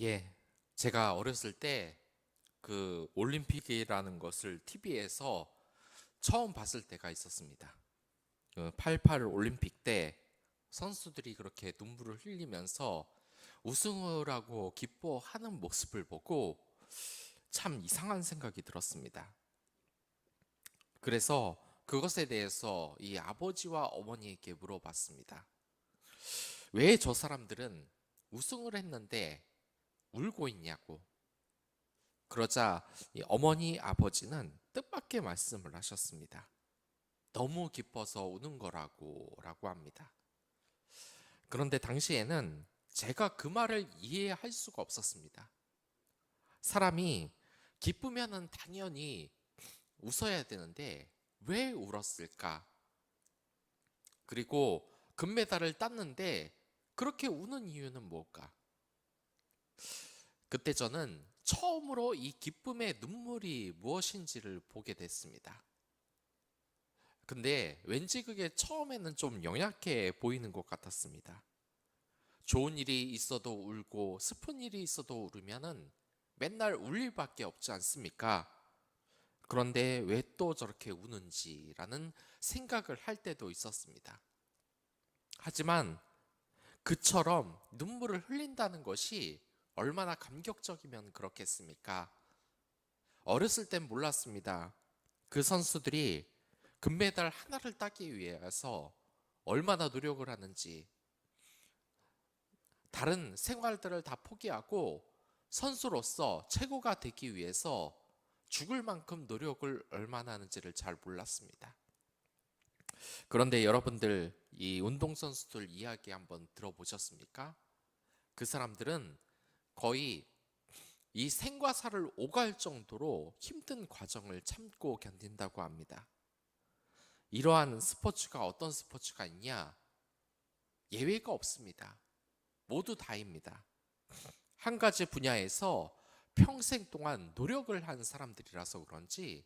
예, 제가 어렸을 때 그 올림픽이라는 것을 TV에서 처음 봤을 때가 있었습니다. 88 올림픽 때 선수들이 그렇게 눈물을 흘리면서 우승을 하고 기뻐하는 모습을 보고 참 이상한 생각이 들었습니다. 그래서 그것에 대해서 이 아버지와 어머니에게 물어봤습니다. 왜 저 사람들은 우승을 했는데 울고 있냐고. 그러자 이 어머니 아버지는 뜻밖의 말씀을 하셨습니다. 너무 기뻐서 우는 거라고 합니다. 그런데 당시에는 제가 그 말을 이해할 수가 없었습니다. 사람이 기쁘면은 당연히 웃어야 되는데 왜 울었을까? 그리고 금메달을 땄는데 그렇게 우는 이유는 뭘까? 그때 저는 처음으로 이 기쁨의 눈물이 무엇인지를 보게 됐습니다. 근데 왠지 그게 처음에는 좀 영약해 보이는 것 같았습니다. 좋은 일이 있어도 울고 슬픈 일이 있어도 울으면은 맨날 울 일밖에 없지 않습니까? 그런데 왜 또 저렇게 우는지라는 생각을 할 때도 있었습니다. 하지만 그처럼 눈물을 흘린다는 것이 얼마나 감격적이면 그렇겠습니까? 어렸을 땐 몰랐습니다. 그 선수들이 금메달 하나를 따기 위해서 얼마나 노력을 하는지, 다른 생활들을 다 포기하고 선수로서 최고가 되기 위해서 죽을 만큼 노력을 얼마나 하는지를 잘 몰랐습니다. 그런데 여러분들 이 운동선수들 이야기 한번 들어보셨습니까? 그 사람들은 거의 이 생과 사를 오갈 정도로 힘든 과정을 참고 견딘다고 합니다. 이러한 스포츠가 어떤 스포츠가 있냐? 예외가 없습니다. 모두 다입니다. 한 가지 분야에서 평생 동안 노력을 한 사람들이라서 그런지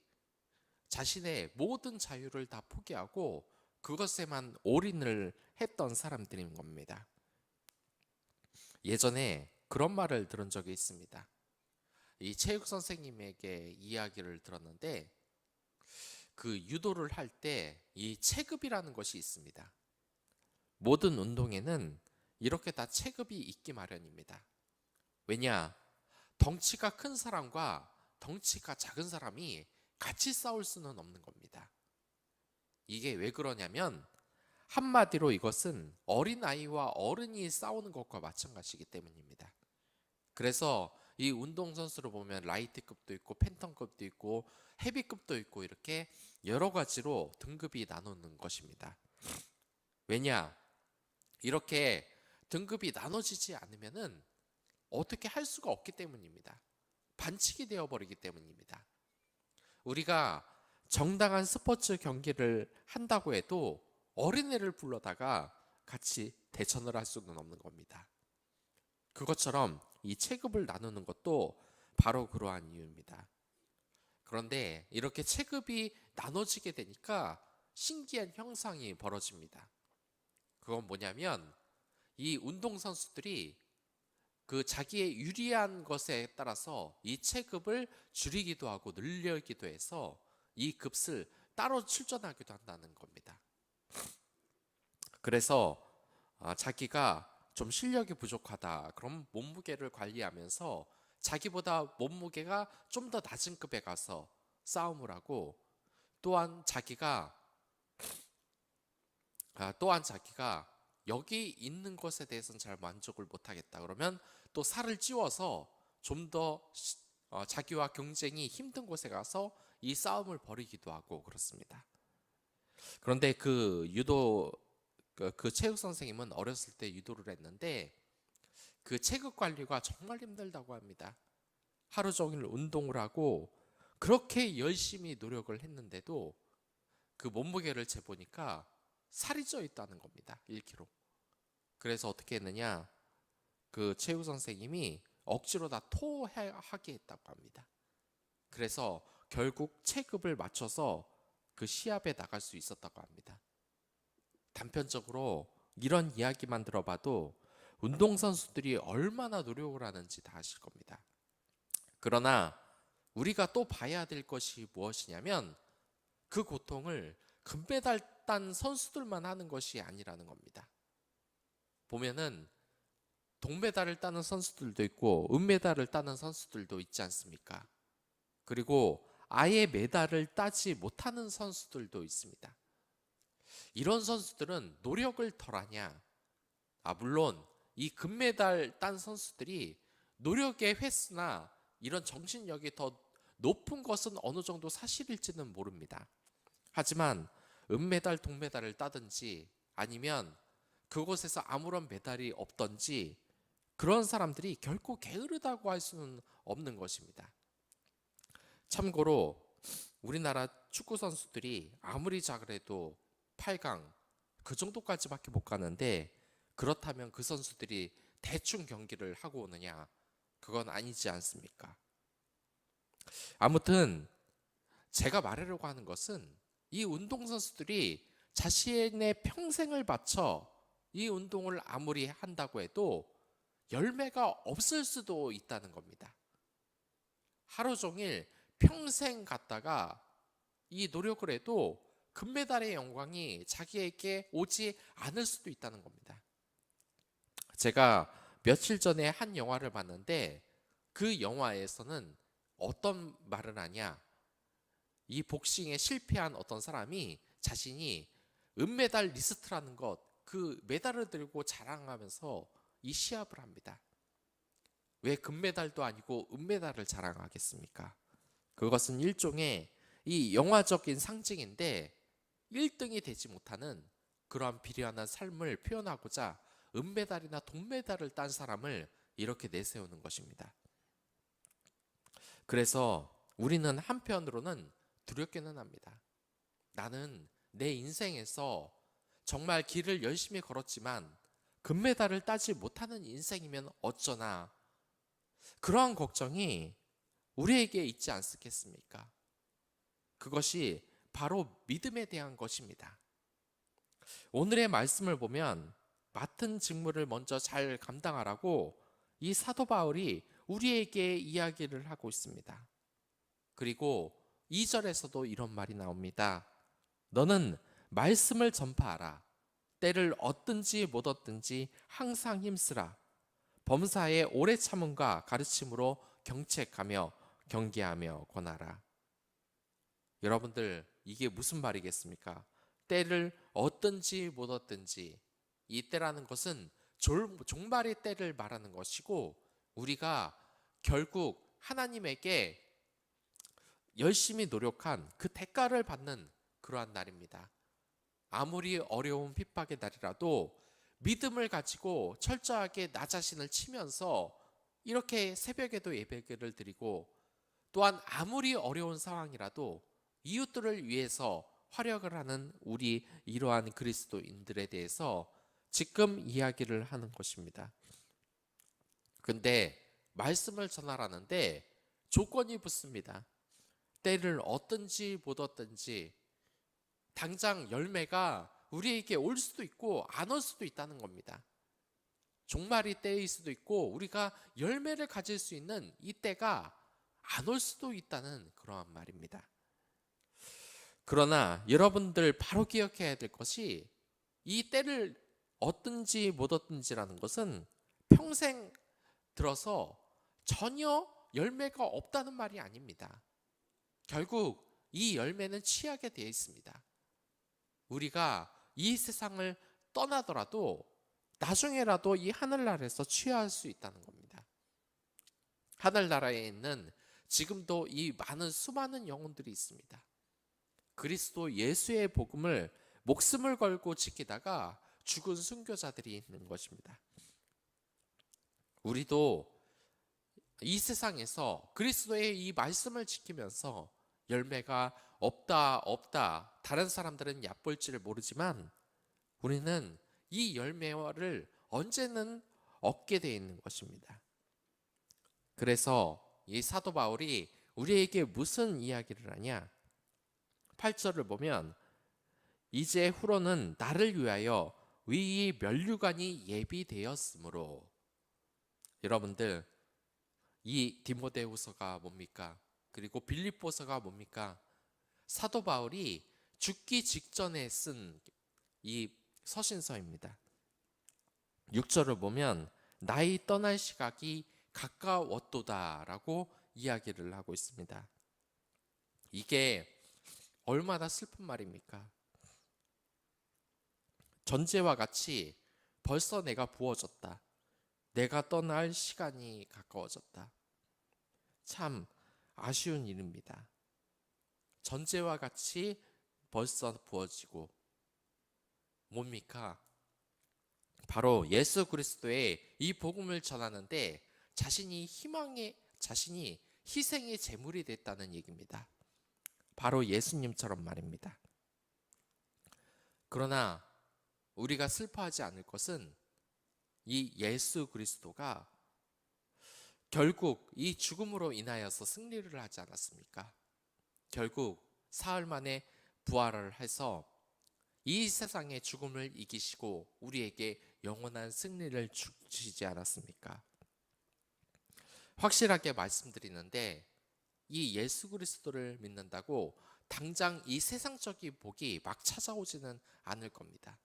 자신의 모든 자유를 다 포기하고 그것에만 올인을 했던 사람들인 겁니다. 예전에 그런 말을 들은 적이 있습니다. 이 체육 선생님에게 이야기를 들었는데 그 유도를 할 때 이 체급이라는 것이 있습니다. 모든 운동에는 이렇게 다 체급이 있기 마련입니다. 왜냐? 덩치가 큰 사람과 덩치가 작은 사람이 같이 싸울 수는 없는 겁니다. 이게 왜 그러냐면 한마디로 이것은 어린아이와 어른이 싸우는 것과 마찬가지이기 때문입니다. 그래서 이 운동선수를 보면 라이트급도 있고 팬텀급도 있고 헤비급도 있고 이렇게 여러 가지로 등급이 나누는 것입니다. 왜냐? 이렇게 등급이 나눠지지 않으면은 어떻게 할 수가 없기 때문입니다. 반칙이 되어버리기 때문입니다. 우리가 정당한 스포츠 경기를 한다고 해도 어린애를 불러다가 같이 대천을 할 수는 없는 겁니다. 그것처럼 이 체급을 나누는 것도 바로 그러한 이유입니다. 그런데 이렇게 체급이 나눠지게 되니까 신기한 현상이 벌어집니다. 그건 뭐냐면 이 운동선수들이 그 자기의 유리한 것에 따라서 이 체급을 줄이기도 하고 늘리기도 해서 이 급을 따로 출전하기도 한다는 겁니다. 그래서 자기가 좀 실력이 부족하다. 그럼 몸무게를 관리하면서 자기보다 몸무게가 좀 더 낮은 급에 가서 싸움을 하고 또한 자기가 여기 있는 것에 대해서는 잘 만족을 못하겠다. 그러면 또 살을 찌워서 좀 더 자기와 경쟁이 힘든 곳에 가서 이 싸움을 벌이기도 하고 그렇습니다. 그런데 그 체육 선생님은 어렸을 때 유도를 했는데 그 체급 관리가 정말 힘들다고 합니다. 하루 종일 운동을 하고 그렇게 열심히 노력을 했는데도 그 몸무게를 재보니까 살이 쪄 있다는 겁니다. 1kg. 그래서 어떻게 했느냐? 그 체육 선생님이 억지로 다 토하게 했다고 합니다. 그래서 결국 체급을 맞춰서 그 시합에 나갈 수 있었다고 합니다. 단편적으로 이런 이야기만 들어봐도 운동선수들이 얼마나 노력을 하는지 다 아실 겁니다. 그러나 우리가 또 봐야 될 것이 무엇이냐면 그 고통을 금메달 딴 선수들만 하는 것이 아니라는 겁니다. 보면은 동메달을 따는 선수들도 있고 은메달을 따는 선수들도 있지 않습니까? 그리고 아예 메달을 따지 못하는 선수들도 있습니다. 이런 선수들은 노력을 덜하냐? 물론 이 금메달 딴 선수들이 노력의 횟수나 이런 정신력이 더 높은 것은 어느 정도 사실일지는 모릅니다. 하지만 은메달, 동메달을 따든지 아니면 그곳에서 아무런 메달이 없던지 그런 사람들이 결코 게으르다고 할 수는 없는 것입니다. 참고로 우리나라 축구 선수들이 아무리 잘해도 8강 그 정도까지밖에 못 가는데 그렇다면 그 선수들이 대충 경기를 하고 오느냐? 그건 아니지 않습니까? 아무튼 제가 말하려고 하는 것은 이 운동선수들이 자신의 평생을 바쳐 이 운동을 아무리 한다고 해도 열매가 없을 수도 있다는 겁니다. 하루 종일 평생 갔다가 이 노력을 해도 금메달의 영광이 자기에게 오지 않을 수도 있다는 겁니다. 제가 며칠 전에 한 영화를 봤는데 그 영화에서는 어떤 말을 하냐? 이 복싱에 실패한 어떤 사람이 자신이 은메달 리스트라는 것, 그 메달을 들고 자랑하면서 이 시합을 합니다. 왜 금메달도 아니고 은메달을 자랑하겠습니까? 그것은 일종의 이 영화적인 상징인데 1등이 되지 못하는 그러한 비련한 삶을 표현하고자 은메달이나 동메달을 딴 사람을 이렇게 내세우는 것입니다. 그래서 우리는 한편으로는 두렵기는 합니다. 나는 내 인생에서 정말 길을 열심히 걸었지만 금메달을 따지 못하는 인생이면 어쩌나, 그러한 걱정이 우리에게 있지 않겠습니까? 그것이 바로 믿음에 대한 것입니다. 오늘의 말씀을 보면 맡은 직무를 먼저 잘 감당하라고 이 사도 바울이 우리에게 이야기를 하고 있습니다. 그리고 2절에서도 이런 말이 나옵니다. 너는 말씀을 전파하라. 때를 얻든지 못 얻든지 항상 힘쓰라. 범사에 오래 참음과 가르침으로 경책하며 경계하며 권하라. 여러분들, 이게 무슨 말이겠습니까? 때를 얻든지 못 얻든지, 이 때라는 것은 종말의 때를 말하는 것이고 우리가 결국 하나님에게 열심히 노력한 그 대가를 받는 그러한 날입니다. 아무리 어려운 핍박의 날이라도 믿음을 가지고 철저하게 나 자신을 치면서 이렇게 새벽에도 예배를 드리고, 또한 아무리 어려운 상황이라도 이웃들을 위해서 활약을 하는 우리 이러한 그리스도인들에 대해서 지금 이야기를 하는 것입니다. 근데 말씀을 전하라는데 조건이 붙습니다. 때를 얻든지 못 얻든지 당장 열매가 우리에게 올 수도 있고 안 올 수도 있다는 겁니다. 종말이 때일 수도 있고 우리가 열매를 가질 수 있는 이 때가 안 올 수도 있다는 그러한 말입니다. 그러나 여러분들 바로 기억해야 될 것이 이 때를 얻든지 못 얻든지라는 것은 평생 들어서 전혀 열매가 없다는 말이 아닙니다. 결국 이 열매는 취하게 되어 있습니다. 우리가 이 세상을 떠나더라도 나중에라도 이 하늘나라에서 취할 수 있다는 겁니다. 하늘나라에 있는 지금도 이 수많은 영혼들이 있습니다. 그리스도 예수의 복음을 목숨을 걸고 지키다가 죽은 순교자들이 있는 것입니다. 우리도 이 세상에서 그리스도의 이 말씀을 지키면서 열매가 없다 다른 사람들은 얕볼지를 모르지만 우리는 이 열매를 언제는 얻게 되어 있는 것입니다. 그래서 이 사도 바울이 우리에게 무슨 이야기를 하냐? 8절을 보면 이제 후로는 나를 위하여 위의 면류관이 예비되었으므로. 여러분들, 이 디모데후서가 뭡니까? 그리고 빌립보서가 뭡니까? 사도 바울이 죽기 직전에 쓴 이 서신서입니다. 6절을 보면 나의 떠날 시각이 가까웠도다라고 이야기를 하고 있습니다. 이게 얼마나 슬픈 말입니까? 전제와 같이 벌써 내가 부어졌다. 내가 떠날 시간이 가까워졌다. 참 아쉬운 일입니다. 전제와 같이 벌써 부어지고, 뭡니까? 바로 예수 그리스도의 이 복음을 전하는데 자신이 희생의 제물이 됐다는 얘기입니다. 바로 예수님처럼 말입니다. 그러나 우리가 슬퍼하지 않을 것은 이 예수 그리스도가 결국 이 죽음으로 인하여서 승리를 하지 않았습니까? 결국 사흘 만에 부활을 해서 이 세상의 죽음을 이기시고 우리에게 영원한 승리를 주시지 않았습니까? 확실하게 말씀드리는데 이 예수 그리스도를 믿는다고 당장 이 세상적인 복이 막 찾아오지는 않을 겁니다.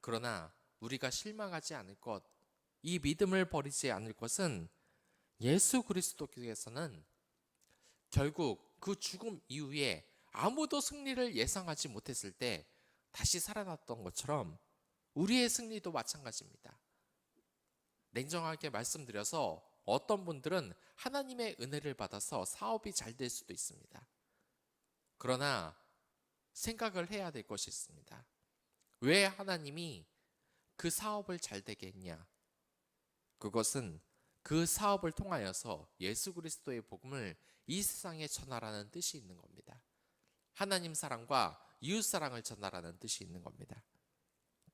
그러나 우리가 실망하지 않을 것, 이 믿음을 버리지 않을 것은 예수 그리스도께서는 결국 그 죽음 이후에 아무도 승리를 예상하지 못했을 때 다시 살아났던 것처럼 우리의 승리도 마찬가지입니다. 냉정하게 말씀드려서 어떤 분들은 하나님의 은혜를 받아서 사업이 잘 될 수도 있습니다. 그러나 생각을 해야 될 것이 있습니다. 왜 하나님이 그 사업을 잘 되게 했냐? 그것은 그 사업을 통하여서 예수 그리스도의 복음을 이 세상에 전하라는 뜻이 있는 겁니다. 하나님 사랑과 이웃 사랑을 전하라는 뜻이 있는 겁니다.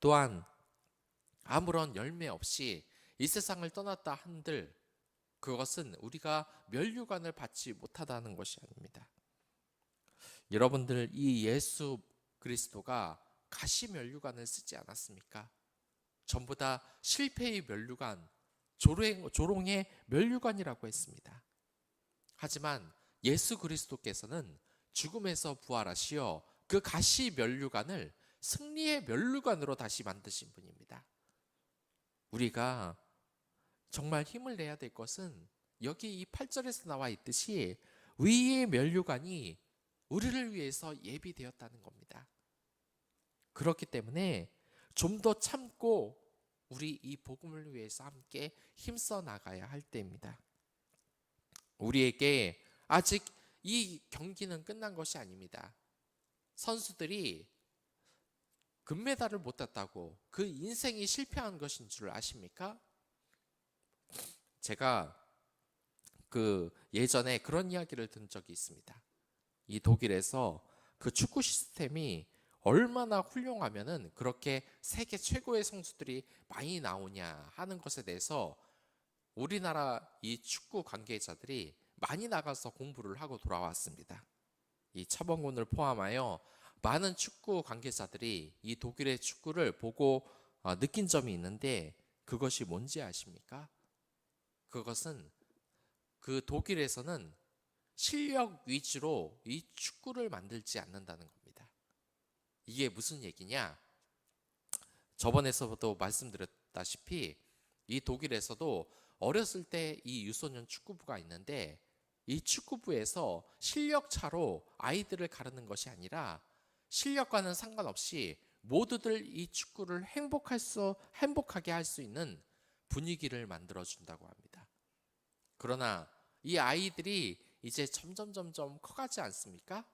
또한 아무런 열매 없이 이 세상을 떠났다 한들 그것은 우리가 면류관을 받지 못하다는 것이 아닙니다. 여러분들, 이 예수 그리스도가 가시 면류관을 쓰지 않았습니까? 전부 다 실패의 면류관, 조롱의 면류관이라고 했습니다. 하지만 예수 그리스도께서는 죽음에서 부활하시어 그 가시 면류관을 승리의 면류관으로 다시 만드신 분입니다. 우리가 정말 힘을 내야 될 것은 여기 이 8절에서 나와 있듯이 위의 면류관이 우리를 위해서 예비되었다는 겁니다. 그렇기 때문에 좀 더 참고 우리 이 복음을 위해서 함께 힘써 나가야 할 때입니다. 우리에게 아직 이 경기는 끝난 것이 아닙니다. 선수들이 금메달을 못 땄다고 그 인생이 실패한 것인 줄 아십니까? 제가 예전에 그런 이야기를 든 적이 있습니다. 이 독일에서 그 축구 시스템이 얼마나 훌륭하면은 그렇게 세계 최고의 선수들이 많이 나오냐 하는 것에 대해서 우리나라 이 축구 관계자들이 많이 나가서 공부를 하고 돌아왔습니다. 이 차범근을 포함하여 많은 축구 관계자들이 이 독일의 축구를 보고 느낀 점이 있는데 그것이 뭔지 아십니까? 그것은 그 독일에서는 실력 위주로 이 축구를 만들지 않는다는 겁니다. 이게 무슨 얘기냐? 저번에서도 말씀드렸다시피 이 독일에서도 어렸을 때 이 유소년 축구부가 있는데 이 축구부에서 실력 차로 아이들을 가르는 것이 아니라 실력과는 상관없이 모두들 이 축구를 행복하게 할 수 있는 분위기를 만들어준다고 합니다. 그러나 이 아이들이 이제 점점 커가지 않습니까?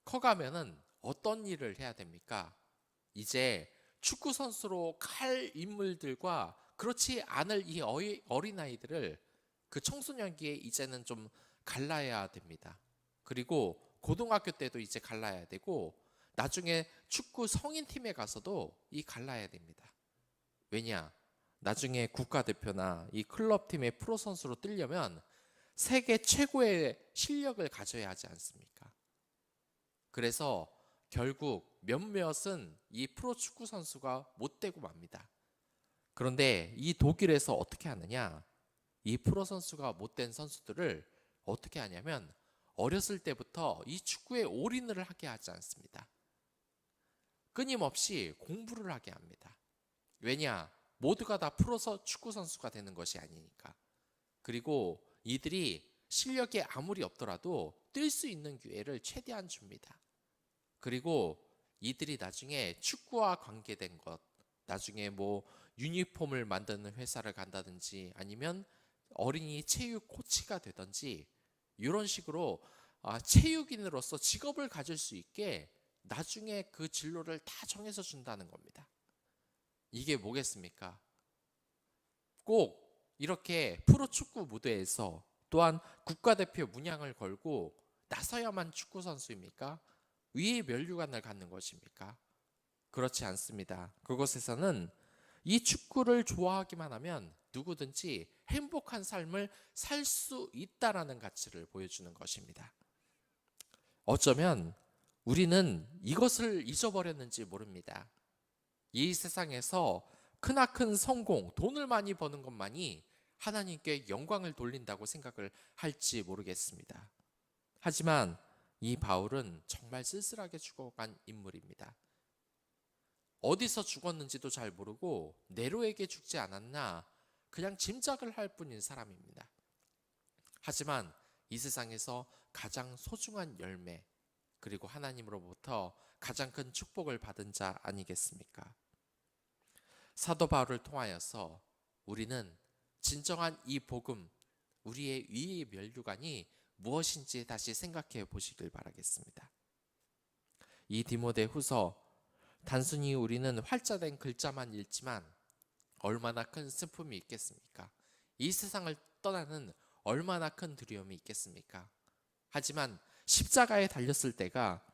커가면은 어떤 일을 해야 됩니까? 이제 축구 선수로 갈 인물들과 그렇지 않을 이 어린아이들을 그 청소년기에 이제는 좀 갈라야 됩니다. 그리고 고등학교 때도 이제 갈라야 되고 나중에 축구 성인팀에 가서도 이 갈라야 됩니다. 왜냐? 나중에 국가대표나 이 클럽팀의 프로 선수로 뛰려면 세계 최고의 실력을 가져야 하지 않습니까? 그래서 결국 몇몇은 이 프로축구 선수가 못 되고 맙니다. 그런데 이 독일에서 어떻게 하느냐? 이 프로 선수가 못된 선수들을 어떻게 하냐면 어렸을 때부터 이 축구에 올인을 하게 하지 않습니다. 끊임없이 공부를 하게 합니다. 왜냐? 모두가 다 프로 축구 선수가 되는 것이 아니니까. 그리고 이들이 실력이 아무리 없더라도 뛸 수 있는 기회를 최대한 줍니다. 그리고 이들이 나중에 축구와 관계된 것, 나중에 뭐 유니폼을 만드는 회사를 간다든지 아니면 어린이 체육 코치가 되든지 이런 식으로 체육인으로서 직업을 가질 수 있게 나중에 그 진로를 다 정해서 준다는 겁니다. 이게 뭐겠습니까? 꼭 이렇게 프로축구 무대에서 또한 국가대표 문양을 걸고 나서야만 축구 선수입니까? 위의 면류관을 갖는 것입니까? 그렇지 않습니다. 그곳에서는 이 축구를 좋아하기만 하면 누구든지 행복한 삶을 살 수 있다라는 가치를 보여주는 것입니다. 어쩌면 우리는 이것을 잊어버렸는지 모릅니다. 이 세상에서 크나큰 성공, 돈을 많이 버는 것만이 하나님께 영광을 돌린다고 생각을 할지 모르겠습니다. 하지만 이 바울은 정말 쓸쓸하게 죽어간 인물입니다. 어디서 죽었는지도 잘 모르고 네로에게 죽지 않았나 그냥 짐작을 할 뿐인 사람입니다. 하지만 이 세상에서 가장 소중한 열매, 그리고 하나님으로부터 가장 큰 축복을 받은 자 아니겠습니까? 사도 바울을 통하여서 우리는 진정한 이 복음, 우리의 위의 면류관이 무엇인지 다시 생각해 보시길 바라겠습니다. 이 디모데후서, 단순히 우리는 활자된 글자만 읽지만 얼마나 큰 슬픔이 있겠습니까? 이 세상을 떠나는 얼마나 큰 두려움이 있겠습니까? 하지만 십자가에 달렸을 때가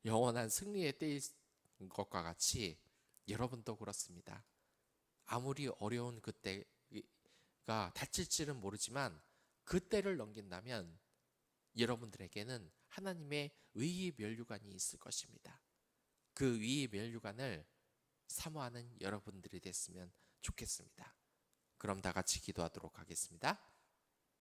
영원한 승리의 때인 것과 같이 여러분도 그렇습니다. 아무리 어려운 그때가 닥칠지는 모르지만 그때를 넘긴다면 여러분들에게는 하나님의 의의 면류관이 있을 것입니다. 그 위의 면류관을 사모하는 여러분들이 됐으면 좋겠습니다. 그럼 다 같이 기도하도록 하겠습니다.